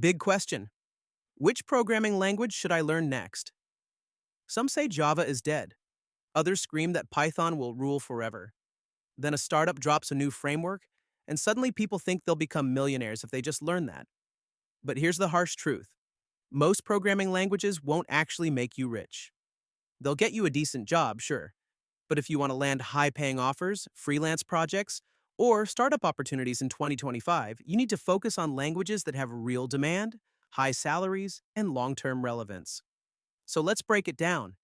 Big question. Which programming language should I learn next? Some say Java is dead. Others scream that Python will rule forever. Then a startup drops a new framework, and suddenly people think they'll become millionaires if they just learn that. But here's the harsh truth. Most programming languages won't actually make you rich. They'll get you a decent job, sure. But if you want to land high-paying offers, freelance projects, or startup opportunities in 2025, you need to focus on languages that have real demand, high salaries, and long-term relevance. So let's break it down.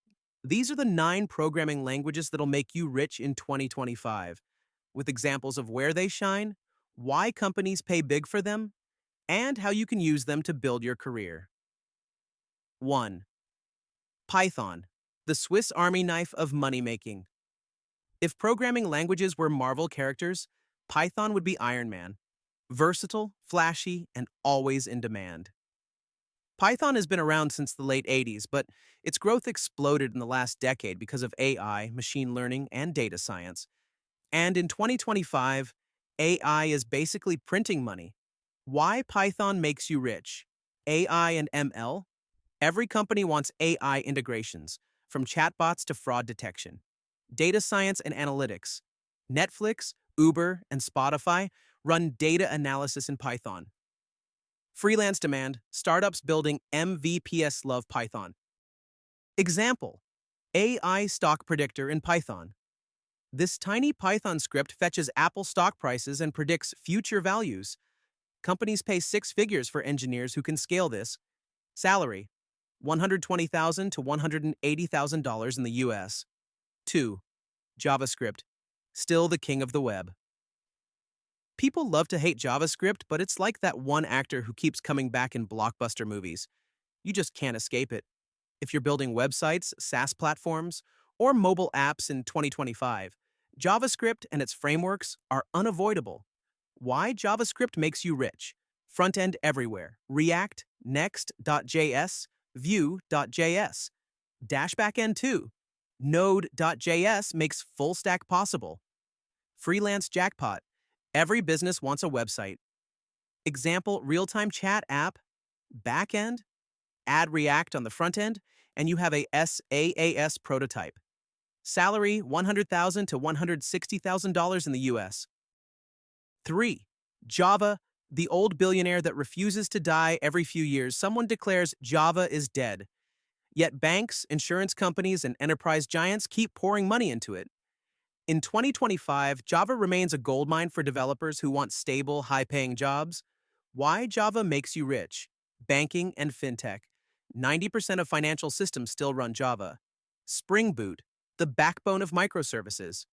These are the 9 programming languages that'll make you rich in 2025, with examples of where they shine, why companies pay big for them, and how you can use them to build your career. 1. Python, the Swiss Army knife of money making. If programming languages were Marvel characters, Python would be Iron Man. Versatile, flashy, and always in demand. Python has been around since the late 80s, but its growth exploded in the last decade because of AI, machine learning, and data science. And in 2025, AI is basically printing money. Why Python makes you rich? AI and ML? Every company wants AI integrations, from chatbots to fraud detection. Data science and analytics. Netflix, Uber, and Spotify run data analysis in Python. Freelance demand, startups building MVPs love Python. Example, AI stock predictor in Python. This tiny Python script fetches Apple stock prices and predicts future values. Companies pay 6 figures for engineers who can scale this. Salary, $120,000 to $180,000 in the US. 2. JavaScript, still the king of the web. People love to hate JavaScript, but it's like that one actor who keeps coming back in blockbuster movies. You just can't escape it. If you're building websites, SaaS platforms, or mobile apps in 2025, JavaScript and its frameworks are unavoidable. Why JavaScript makes you rich? Front-end everywhere. React, Next.js, Vue.js. Dash backend too. Node.js makes full stack possible. Freelance jackpot. Every business wants a website. Example, real-time chat app, backend, add React on the front end, and you have a SaaS prototype. Salary, $100,000 to $160,000 in the US. 3. Java, the old billionaire that refuses to die every few years. Someone declares Java is dead. Yet banks, insurance companies, and enterprise giants keep pouring money into it. In 2025, Java remains a goldmine for developers who want stable, high-paying jobs. Why Java makes you rich? Banking and fintech. 90% of financial systems still run Java. Spring Boot, the backbone of microservices.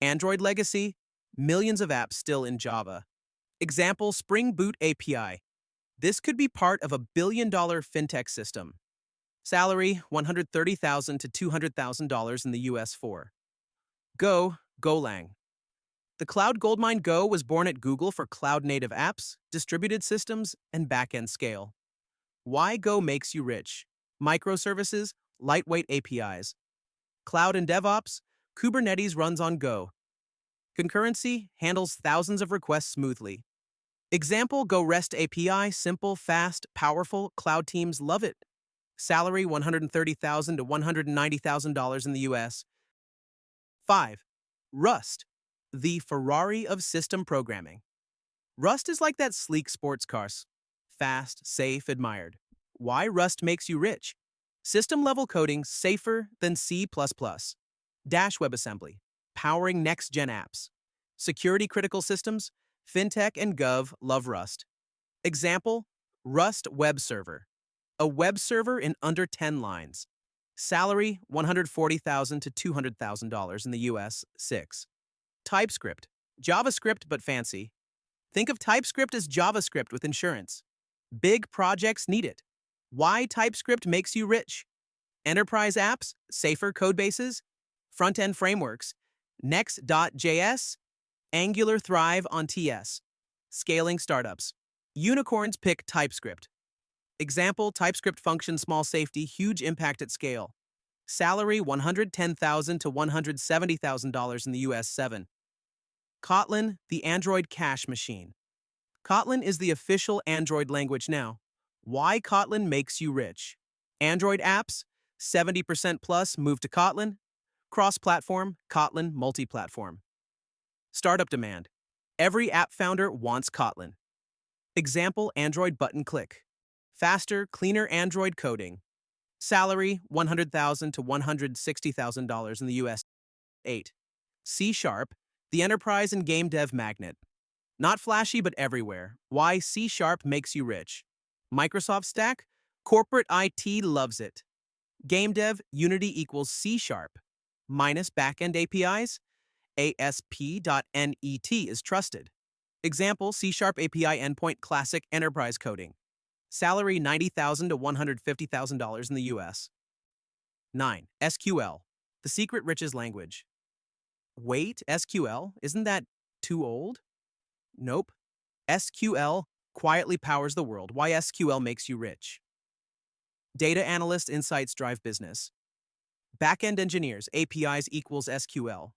Android legacy, millions of apps still in Java. Example, Spring Boot API. This could be part of a billion-dollar fintech system. Salary, $130,000 to $200,000 in the US. 4. Golang. The cloud goldmine Go was born at Google for cloud-native apps, distributed systems, and back-end scale. Why Go makes you rich? Microservices, lightweight APIs. Cloud and DevOps, Kubernetes runs on Go. Concurrency handles thousands of requests smoothly. Example, Go REST API, simple, fast, powerful, cloud teams love it. Salary, $130,000 to $190,000 in the US. 5. Rust, the Ferrari of system programming. Rust is like that sleek sports car. Fast, safe, admired. Why Rust makes you rich? System-level coding safer than C++. Dash WebAssembly, powering next-gen apps. Security-critical systems, fintech and gov love Rust. Example, Rust Web Server. A web server in under 10 lines. Salary, $140,000 to $200,000 in the US. 6. TypeScript, JavaScript but fancy. Think of TypeScript as JavaScript with insurance. Big projects need it. Why TypeScript makes you rich? Enterprise apps, safer codebases, front-end frameworks, Next.js, Angular thrive on TS. Scaling startups. Unicorns pick TypeScript. Example, TypeScript function small safety, huge impact at scale. Salary, $110,000 to $170,000 in the US. 7. Kotlin, the Android cache machine. Kotlin is the official Android language now. Why Kotlin makes you rich. Android apps, 70% plus move to Kotlin. Cross-platform, Kotlin multi-platform. Startup demand. Every app founder wants Kotlin. Example Android button click. Faster, cleaner Android coding. Salary $100,000 to $160,000 in the US. 8. C Sharp, the enterprise and game dev magnet. Not flashy but everywhere. Why C Sharp makes you rich. Microsoft stack, corporate IT loves it. Game dev, Unity equals C Sharp. Minus backend APIs, ASP.NET is trusted. Example C Sharp API endpoint classic enterprise coding. Salary $90,000 to $150,000 in the US. 9. SQL, the secret riches language. Wait, SQL? Isn't that too old? Nope. SQL quietly powers the world. Why SQL makes you rich. Data analyst insights drive business. Backend engineers, APIs equals SQL.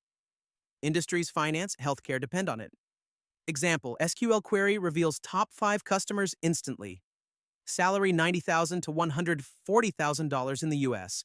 Industries, finance, healthcare depend on it. Example, SQL query reveals top 5 customers instantly. Salary $90,000 to $140,000 in the US.